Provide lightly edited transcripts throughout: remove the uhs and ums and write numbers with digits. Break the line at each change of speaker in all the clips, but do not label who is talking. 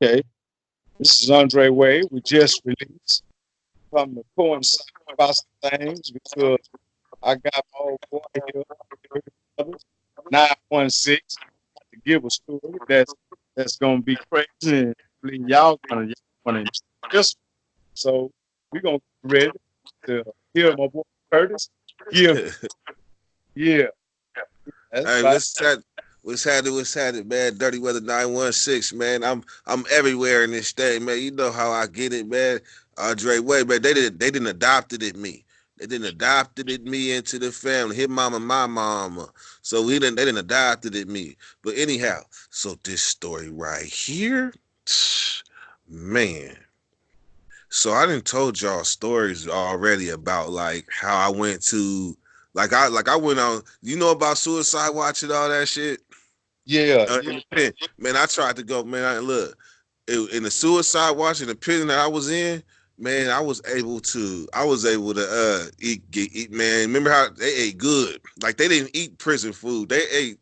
Okay, this is Andre Way. We just released from the coincide about some things because I got my old boy here, brothers, 916, to give a story that's gonna be crazy and hopefully y'all gonna enjoy this. So we're gonna get ready to hear my boy Curtis. Yeah, yeah, that's
Hey,
right.
what's happening, man? Dirtyweather 916, man. I'm everywhere in this state, man. You know how I get it, man. Andre Way, man. They didn't adopted it me. They didn't adopted it me into the family. His mama, my mama. So they didn't adopted it me. But anyhow, so this story right here, man. So I done told y'all stories already about like how I went to I went on, you know, about suicide watch and all that shit.
Yeah, yeah,
In the pen. Man, I tried to go, man. In the suicide watch in the prison that I was in, man, I was able to eat, man. Remember how they ate good? Like they didn't eat prison food. They ate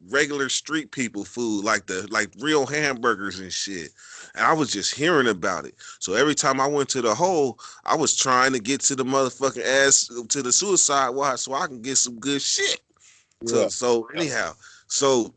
regular street people food, like real hamburgers and shit. And I was just hearing about it. So every time I went to the hole, I was trying to get to the motherfucking ass to the suicide watch so I can get some good shit.
yeah.
So anyhow, so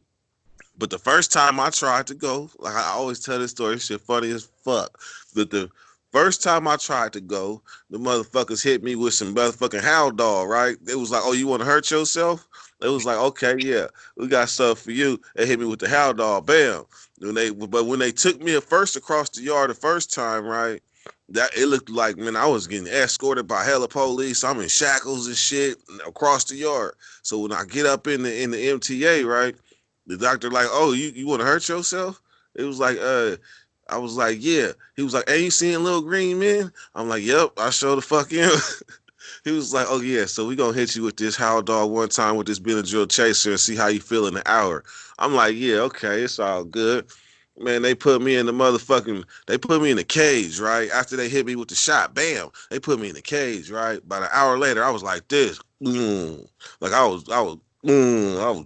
but the first time I tried to go, like I always tell this story, shit funny as fuck. But the first time I tried to go, the motherfuckers hit me with some motherfucking howl dog, right? It was like, oh, you want to hurt yourself? It was like, okay, yeah, we got stuff for you. They hit me with the howl dog, bam. But when they took me at first across the yard the first time, right? That it looked like, man, I was getting escorted by hella police. I'm in shackles and shit across the yard. So when I get up in the MTA, right? The doctor like, oh, you want to hurt yourself? It was like, I was like, yeah. He was like, hey, you seeing little green men? I'm like, yep, I show the fuck in. He was like, oh yeah, so we gonna hit you with this howl dog one time with this Benadryl chaser and see how you feel in an hour. I'm like, yeah, okay, it's all good. Man, they put me in the cage, right? After they hit me with the shot, bam, they put me in the cage, right? About an hour later, I was like this, like I was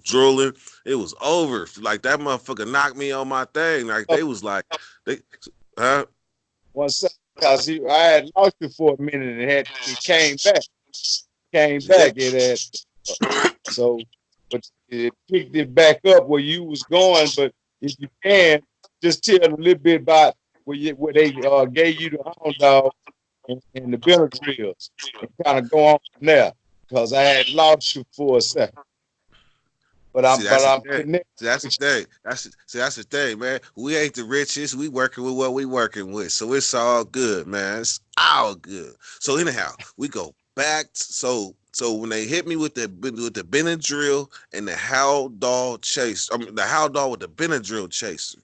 drooling. It was over. Like that motherfucker knocked me on my thing. Like they was like, they, huh?
One second, because I had lost you for a minute and it came
Yeah.
back. It had so, but it picked it back up where you was going. But if you can, just tell a little bit about where they gave you the hound dog and the Benadryls, and kind of go on from there. Because I had lost you for a second, but
See, that's the
I'm
thing.
connected
See, that's the
with
thing. That's the thing, man. We ain't the richest. We working with what we working with, so it's all good, man. It's all good. So anyhow, we go back. So when they hit me with the Benadryl and the Howl Dog chase, I mean the Howl Dog with the Benadryl chaser,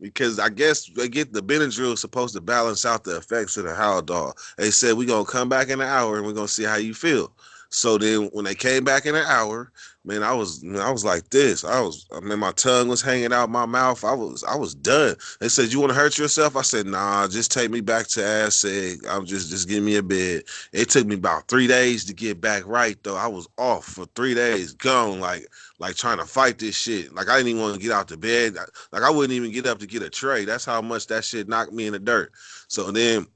because I guess they get the Benadryl is supposed to balance out the effects of the Howl Dog. They said we gonna come back in an hour and we're gonna see how you feel. So then when they came back in an hour, man, I was like this. I mean, my tongue was hanging out my mouth. I was done. They said, "You want to hurt yourself?" I said, "Nah, just take me back to Aztec. I'm just give me a bed." It took me about 3 days to get back right though. I was off for 3 days, gone, like trying to fight this shit. Like I didn't even want to get out the bed. Like I wouldn't even get up to get a tray. That's how much that shit knocked me in the dirt. So then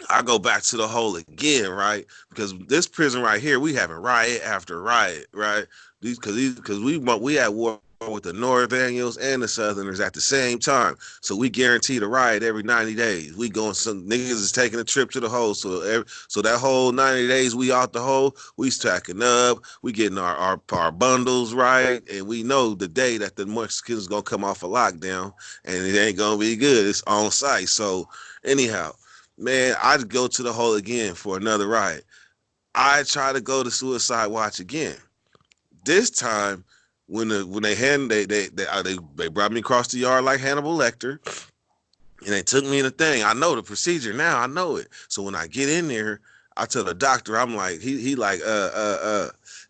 I go back to the hole again, right? Because this prison right here, we having riot after riot, right? Because we at war with the Northerners and the Southerners at the same time, so we guaranteed a riot every 90 days. We going, some niggas is taking a trip to the hole, so that whole 90 days we out the hole, we stacking up, we getting our bundles right, and we know the day that the Mexicans gonna come off a lockdown, and it ain't gonna be good. It's on site. So anyhow, man, I'd go to the hole again for another ride. I try to go to Suicide Watch again. This time, when they brought me across the yard like Hannibal Lecter, and they took me in the thing. I know the procedure now. I know it. So when I get in there, I tell the doctor, I'm like, he like,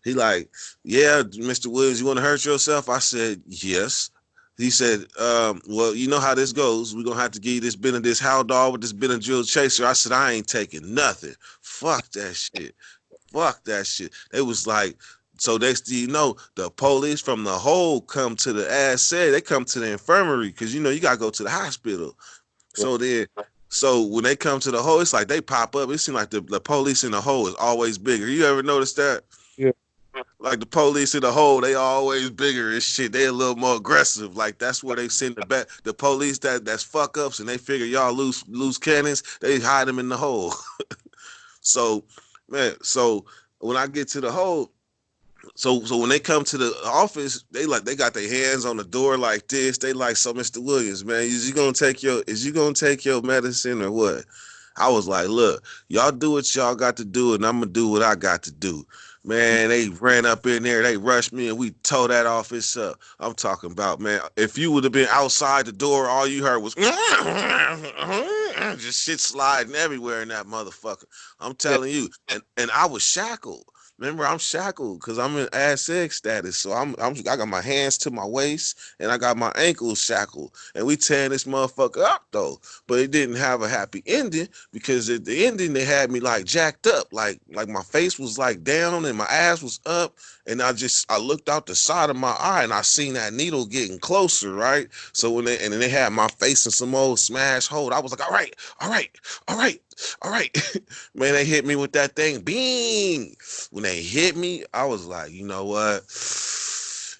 yeah, Mr. Williams, you want to hurt yourself? I said, yes. He said, well, you know how this goes. We're gonna have to give you this Haldol with this Benadryl chaser. I said, I ain't taking nothing. Fuck that shit. Fuck that shit. It was like So next thing you know, the police from the hole come to the ass said they come to the infirmary because you gotta go to the hospital.
Right.
So then, so when they come to the hole, it's like they pop up. It seems like the police in the hole is always bigger. You ever notice that?
Yeah.
Like the police in the hole, they always bigger and shit. They a little more aggressive. Like that's where they send the police that's fuck ups and they figure y'all loose cannons. They hide them in the hole. So man, so when I get to the hole, so when they come to the office, they got their hands on the door like this. They like, so Mr. Williams, man, is you gonna take your medicine or what? I was like, look, y'all do what y'all got to do, and I'm gonna do what I got to do. Man, they ran up in there, they rushed me, and we tore that office up. I'm talking about, man, if you would have been outside the door, all you heard was just shit sliding everywhere in that motherfucker. I'm
Yeah.
telling you, and I was shackled. Remember, I'm shackled because I'm in ass egg status, so I got my hands to my waist and I got my ankles shackled, and we tearing this motherfucker up though. But it didn't have a happy ending because at the ending they had me like jacked up, like my face was like down and my ass was up, and I looked out the side of my eye and I seen that needle getting closer, right? So then they had my face in some old smash hold, I was like, all right, all right, all right, all right. Man, they hit me with that thing, bing. When they hit me, I was like, you know what?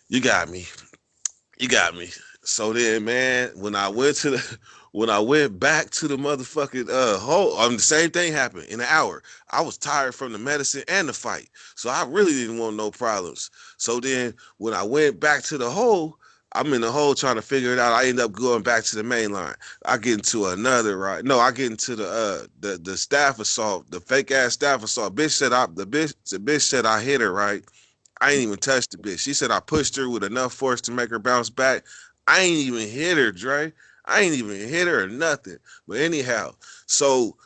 You got me. You got me. So then, man, when I went back to the motherfucking hole, the same thing happened in an hour. I was tired from the medicine and the fight, so I really didn't want no problems. So then, when I went back to the hole, I'm in the hole trying to figure it out. I end up going back to the main line. I get into another right. No, I get into the staff assault, the fake ass staff assault. The bitch said I hit her right. I ain't even touched the bitch. She said I pushed her with enough force to make her bounce back. I ain't even hit her, Dre. I ain't even hit her or nothing. But anyhow, so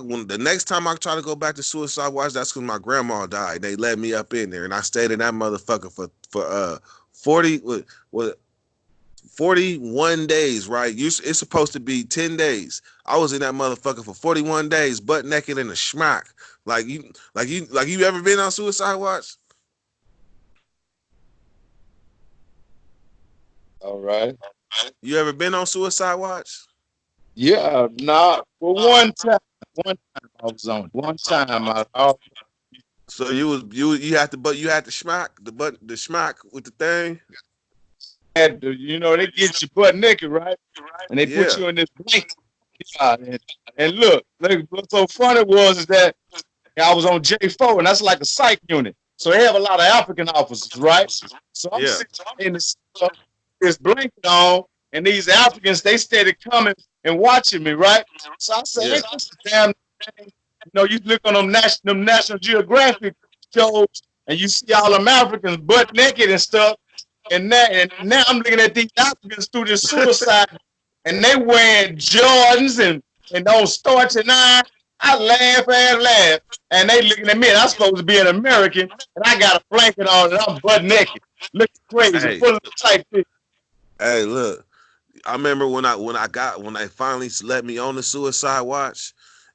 when the next time I try to go back to suicide watch, that's when my grandma died. They let me up in there, and I stayed in that motherfucker for 40 what 41 days, right? It's supposed to be 10 days. I was in that motherfucker for 41 days, butt naked in a schmack. Like you ever been on suicide watch?
All right.
You ever been on suicide watch?
Yeah. Not for one time. One time I was on. One time I
So you had to but you had to schmack the schmack with the thing.
had to, they get you butt naked, right? And they put
Yeah,
you in this blanket. And look, what's so funny was is that I was on J4, and that's like a psych unit. So they have a lot of African officers, right? So I'm
yeah,
sitting in the cell, this blanket on, and these Africans, they started coming and watching me, right? So I said,
yeah.
ain't this a damn thing? You look on them National Geographic shows, and you see all them Africans butt naked and stuff. And now I'm looking at these Africans through this suicide, and they wearing Jordans and those starch and I laugh and laugh. And they looking at me, and I'm supposed to be an American, and I got a blanket on, and I'm butt naked, looking crazy,
Hey,
full of type shit.
hey, look. I remember when I finally let me on the suicide watch.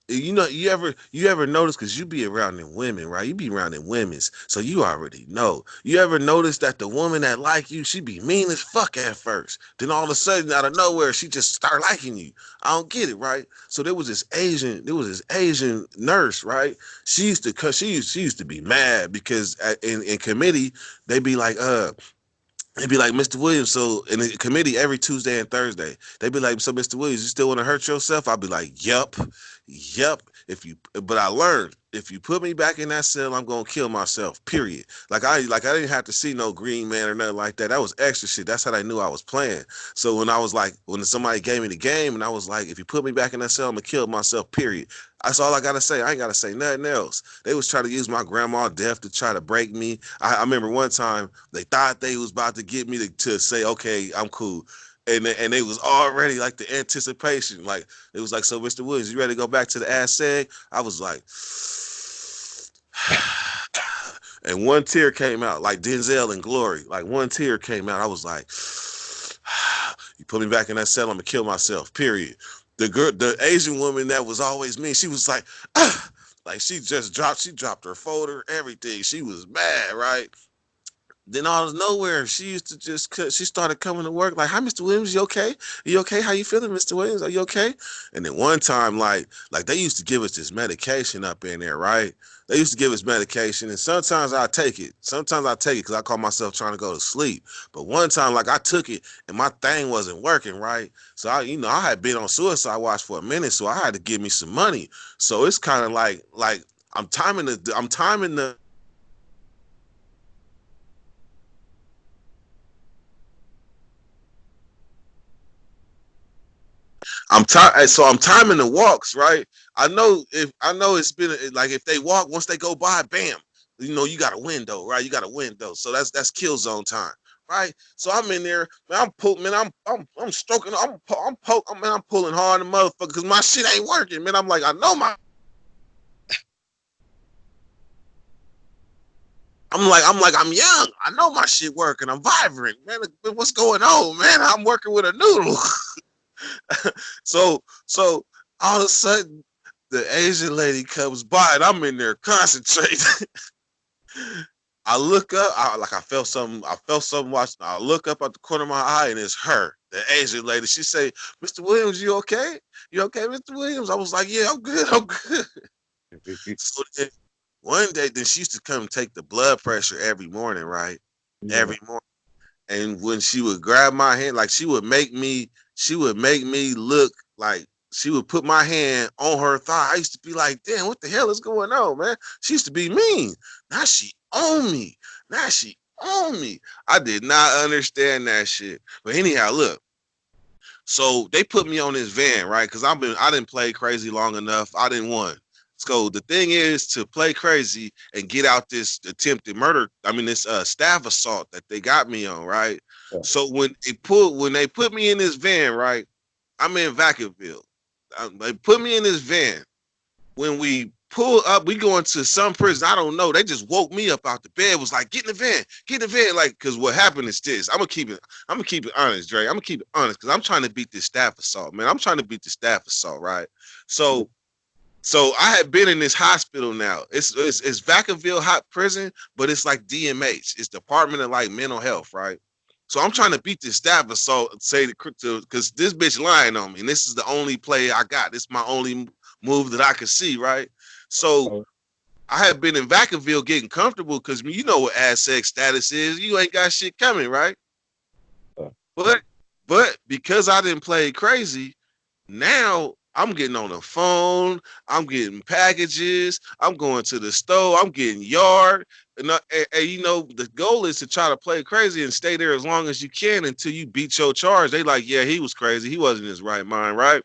You ever notice because you be around them women, right? You be around them women's, so you already know. You ever notice that the woman that like you, she be mean as fuck at first, then all of a sudden out of nowhere she just start liking you. I don't get it, right? So there was this Asian nurse, right? She used to cause she used to be mad because in committee they be like They'd be like, Mr. Williams, so in the committee every Tuesday and Thursday, they'd be like, so Mr. Williams, you still want to hurt yourself? I'd be like, yup, yup. But I learned if you put me back in that cell, I'm gonna kill myself. Period. Like I didn't have to see no green man or nothing like that. That was extra shit. That's how they knew I was playing. So when somebody gave me the game and I was like, if you put me back in that cell, I'm gonna kill myself. Period. That's all I gotta say. I ain't gotta say nothing else. They was trying to use my grandma death to try to break me. I remember one time they thought they was about to get me to say, okay, I'm cool. And they was already like the anticipation. Like it was like, so Mr. Woods, you ready to go back to the ass seg? I was like, and one tear came out, like Denzel in Glory. Like one tear came out. I was like, you put me back in that cell, I'm gonna kill myself. Period. The Asian woman that was always mean, she was like, ah. Like she dropped her folder, everything. She was mad, right? Then out of nowhere, she used to just she started coming to work like, "Hi, Mr. Williams, you okay? You okay? How you feeling, Mr. Williams? Are you okay?" And then one time, like they used to give us this medication up in there, right? They used to give us medication, and sometimes I take it. Sometimes I take it because I call myself trying to go to sleep. But one time, like I took it, and my thing wasn't working, right? So I had been on suicide watch for a minute, so I had to give me some money. So it's kind of like I'm timing the I'm timing the walks, right? I know it's been like if they walk once they go by, bam, you got a window, right? You got a window, so that's kill zone time, right? So I'm in there, man. I'm pulling, man. I'm stroking, man. I'm pulling hard, the motherfucker, because my shit ain't working, man. I'm like, I know my. I'm young. I know my shit working. I'm vibrant, man. What's going on, man? I'm working with a noodle. So all of a sudden, the Asian lady comes by and I'm in there concentrating. I look up, I felt something. I felt something watching. I look up at the corner of my eye and it's her, the Asian lady. She say, "Mr. Williams, you okay? You okay, Mr. Williams?" I was like, "Yeah, I'm good. I'm good." So then one day, then she used to come take the blood pressure every morning, right?
Yeah.
Every morning. And when she would grab my hand, like she would make me look like she would put my hand on her thigh. I used to be like, damn, what the hell is going on, man? She used to be mean. Now she own me. Now she own me. I did not understand that shit. But anyhow, look. So they put me on this van, right? Because I didn't play crazy long enough. I didn't want. So the thing is to play crazy and get out this attempted murder. I mean this staff assault that they got me on, right?
Yeah.
So when they put me in this van, right? I'm in Vacaville. They put me in this van. When we pull up, we go into some prison. I don't know. They just woke me up out the bed. Was like, get in the van, get in the van. Like, cause what happened is this. I'm gonna keep it honest, Dre. I'm gonna keep it honest, cause I'm trying to beat this staff assault, man. I'm trying to beat the staff assault, right? So so I had been in this hospital now. It's Vacaville Hot Prison, but it's like DMH. It's Department of like Mental Health, right? So I'm trying to beat this staff assault, say because this bitch lying on me, and this is the only play I got. This is my only move that I could see, right? So
Oh,
I had been in Vacaville getting comfortable because you know what ad sex status is. You ain't got shit coming, right?
uh,
But because I didn't play crazy, now I'm getting on the phone. I'm getting packages. I'm going to the store. I'm getting yard. And the goal is to try to play crazy and stay there as long as you can until you beat your charge. They like, yeah, he was crazy. He wasn't in his right mind, right?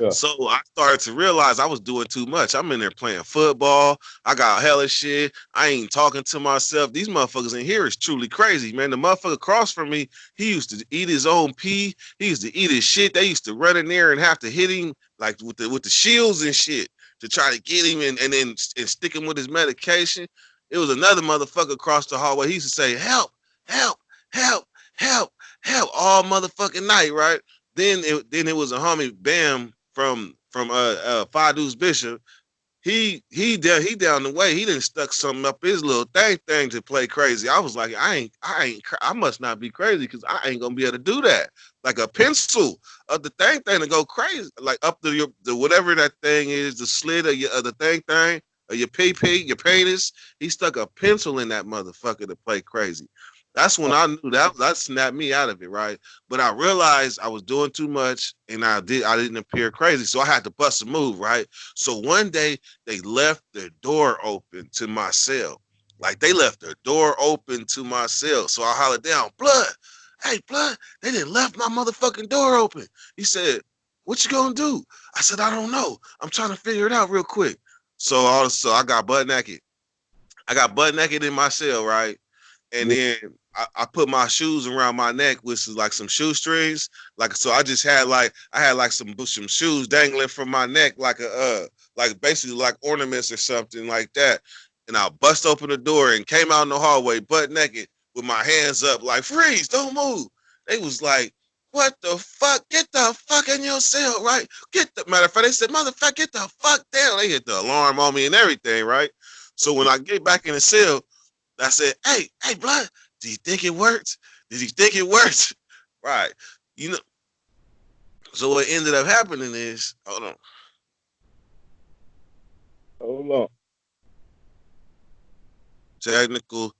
yeah.
So I started to realize I was doing too much. I'm in there playing football. I got hella shit. I ain't talking to myself. These motherfuckers in here is truly crazy, man. The motherfucker across from me, he used to eat his own pee. He used to eat his shit. They used to run in there and have to hit him like with the shields and shit to try to get him and then and stick him with his medication. It was another motherfucker across the hallway. He used to say, "Help, help, help, help, help," all motherfucking night, right? Then it was a homie Bam from Fadu's Bishop. He down the way. He done stuck something up his little thing to play crazy. I was like, I must not be crazy because I ain't gonna be able to do that. Like a pencil of the thing to go crazy, like up to the whatever that thing is, the slit of the thing of your PP, your penis. He stuck a pencil in that motherfucker to play crazy. That's when
Oh,
I knew that snapped me out of it, right? But I realized I was doing too much and I didn't appear crazy. So I had to bust a move, right? So one day they left the door open to my cell. Like they left the door open to my cell. So I hollered down, Blood, hey, Blood, they didn't left my motherfucking door open. He said, what you gonna do? I said, I don't know. I'm trying to figure it out real quick. So I got butt naked. I got butt naked in my cell, right? And
yeah.
then I put my shoes around my neck, which is like some shoestrings. Like so, I had like some shoes dangling from my neck, like basically like ornaments or something like that. And I bust open the door and came out in the hallway butt naked with my hands up, like freeze, don't move. They was like, What the fuck? Get the fuck in your cell, right? Get the matter of fact, they said, motherfucker, get the fuck down. They hit the alarm on me and everything, right? So when I get back in the cell, I said, hey, blood, do you think it worked? Did you think it worked? Right. You know, so what ended up happening is, hold on,
Hold on.
technical,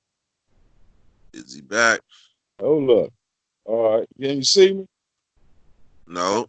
is he back?
Hold up. All right. Can you see me?
No.